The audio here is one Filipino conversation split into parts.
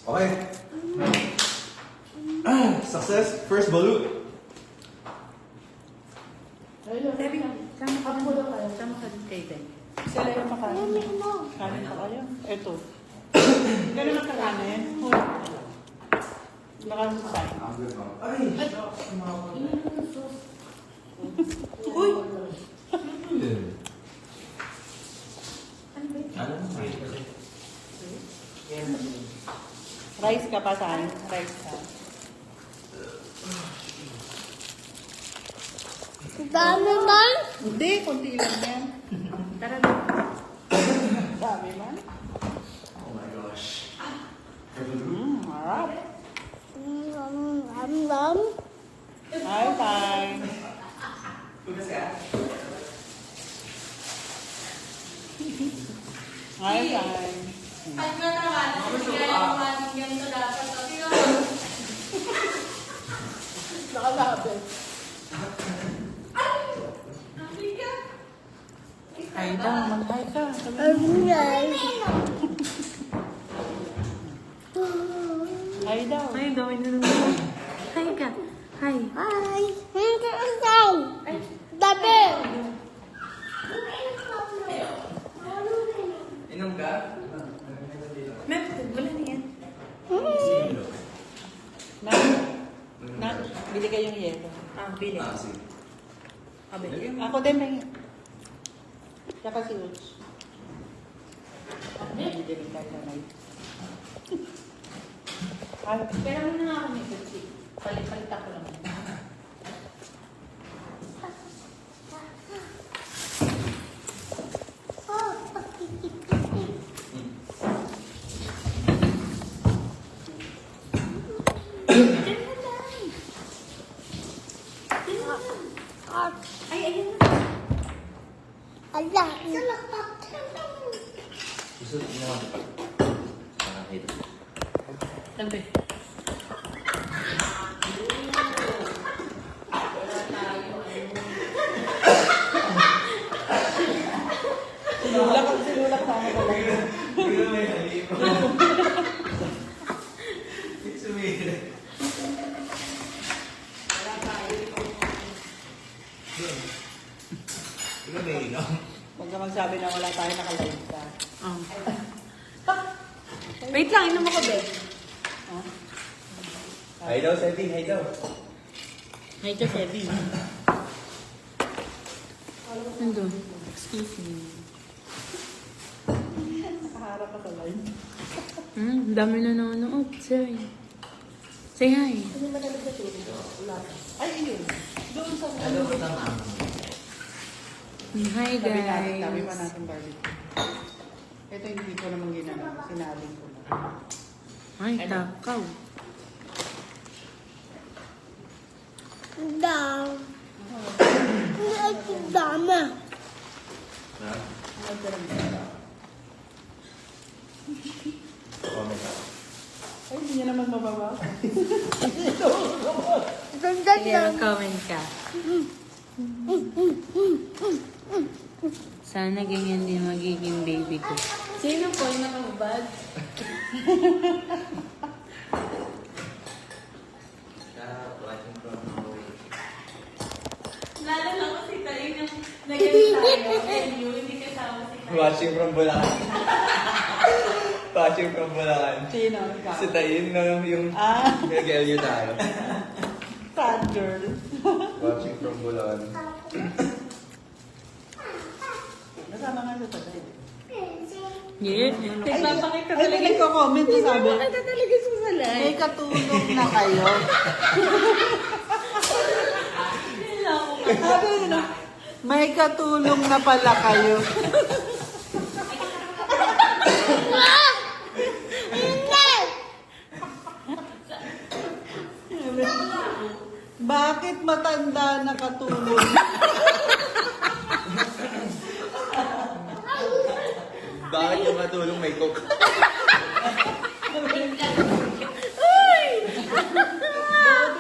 Okay. Success. First balut. Debbie, sama ka dun. Sama ka dun kay Ben. Sila yung makain. Kanin pa kayo? Ito. Ganun ang kakanin. Nakain sa tayo. Ay! Uy! Rice ka pa sa akin. Rice ka. Dami man. Hindi, konti lang yan. Tara na. Dami man. Oh my gosh. Harap. Dam. Hi, fine. Hi, fine. At nga naman, kaya naman ganito dapat. Nakalapit. Hi daw, mag-hi ka. Ay. Hi daw. Ay, gawin na naman. Hi ka. Hi. Ay. Hindi ikaw. Dabi. Inom ka? Ma'am, wala na yan. Nak, bili kayong yelo. Bili. Sige. Bili. Ako din may. Tsaka si Uch. Bili din tayo na may. Ay, Pero muna nga ako may kutsi. Palit-palit ako lang. Ay, ayun na. Ala. Gusto mo naman. Nakakita. Tabi. sinulak sa ako pala. Hindi na may halip. Sumira. Ikaw may ikaw. Huwag ka magsabi na wala tayo nakalive ka. Wait lang, inom ako, Ben. Hi daw, Sebi. Hi daw. Hi ka, Sebi. Nandun. Excuse me. Nakaharap ka sa live. Dami na nanonood. Say. Say hi. Ay, yun. Doon sa Ano ba tama? Hi, Sabi natin, sabi pa guys. natin barbecue. Ito hindi ko naman ginagawa. Sinabing ko na. Ay, takaw. Dam. Hindi dami. Ha? Comment ka. Ay, hindi niya naman mababa. Ganda Sige, lang. mag-comment ka. Sana ganyan din magiging baby ko. Sino po yung nakahubad? Watching from Norway. Lalo lang kasi tayo yung nag-end tayo. And you, hindi kasama si Tayo. Watching from Bulacan. Watching from Bulacan. Sino? Ikaw? Si Tayin na yung Ah, nag-LU tayo. sad girl. Watching from Bulacan. Nasama nga sa tayo. Yeah. Nagpapakita Ay, may nagko-comment na sabi. Bakit talaga sa salay? May katulong na kayo. Sabi na, may katulong na pala kayo. Bakit matanda na katulong? Bakit yung matulong may cook? Buti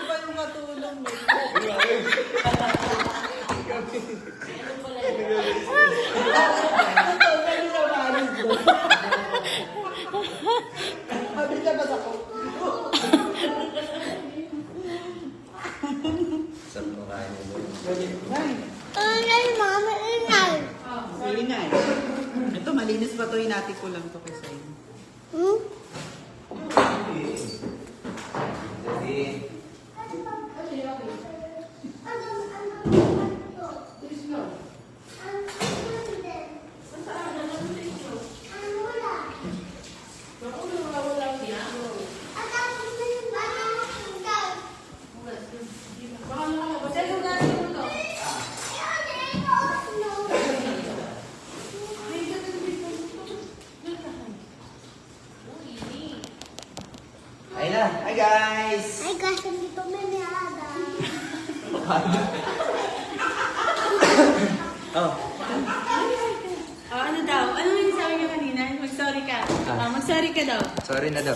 pa yung katulong mo. Sabi niya ba Sarap ng kain nito. Zain. Ay, mama, inay. Ingay. Ito, malinis pa to. Hinati ko lang to kay Zain. Hmm? Jadi, ayun na. Hi guys! Ay, kasi dito may ada. Oh, Ano daw? Ano yung sabi niyo kanina? Mag-sorry ka. Mag-sorry ka daw. sorry na daw.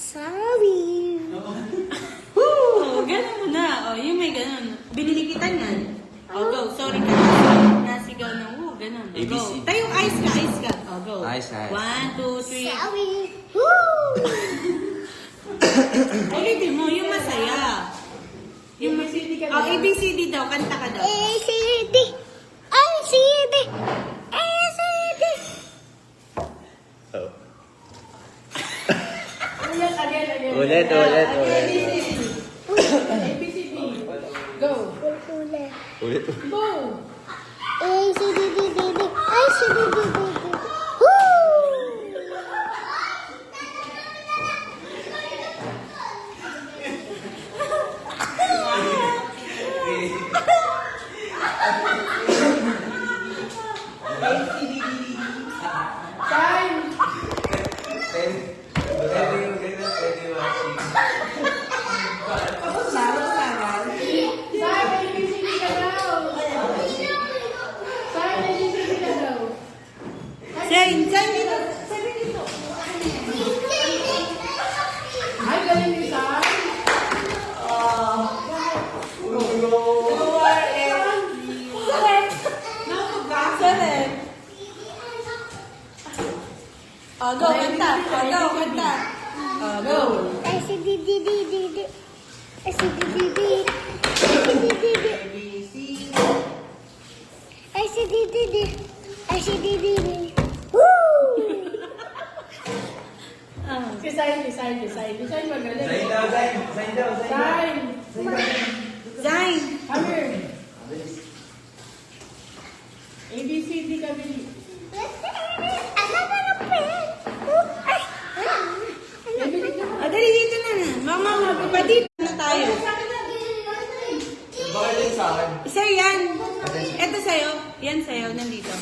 Sorry. Woo! Ganun mo na. Yung may ganun. Binili kita niyan. Go. Sorry ka. Nasigaw ng woo. Ganun. Go. ABC. Tayo, ice ka. Go. Ice. 1, 2, 3. Sorry. Woo! Ulitin mo, yung masaya. Yung ABCD ka Oh, ABCD daw. Kanta ka daw. A, C, D. A, C, D. A, C, D. Oh. Again. Ulit. ABCD. Go. Ulit. Ulit. Go. A, C, D, D, D, D. A, C, D, D, D, D. Woo! Time. Pwede yung ganun, pwede watching. Tapos na. Time, ABCD ka daw. Time, ABCD ka daw. Zain dito. Sabi dito. Ay, galing ni Sai. Select. Go, kanta. Go, kanta. Go. A, C, D, D, D, D, D. A, C, D, D, D. A, C, D, D, D. A, C, D, D, D. A, C, D, D, D. Woo! Si Sai magaling. Sign daw. Sai. Zain. Come here. ABCD ka, Billy. Dali dito na. Mama, magpapadito na tayo. Bakit din sa akin? Sa'yo yan. Ito sa'yo. Yan sa'yo. Nandito.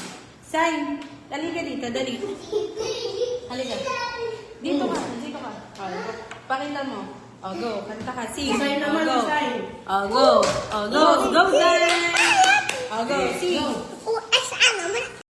Zain. Dali ka dito. Dali. Halika. Dito ka. Dito ka. Pakita mo. Go. Kanta ka. Sing. Sai naman, Go. Sai. Go. Go. Go, Zain.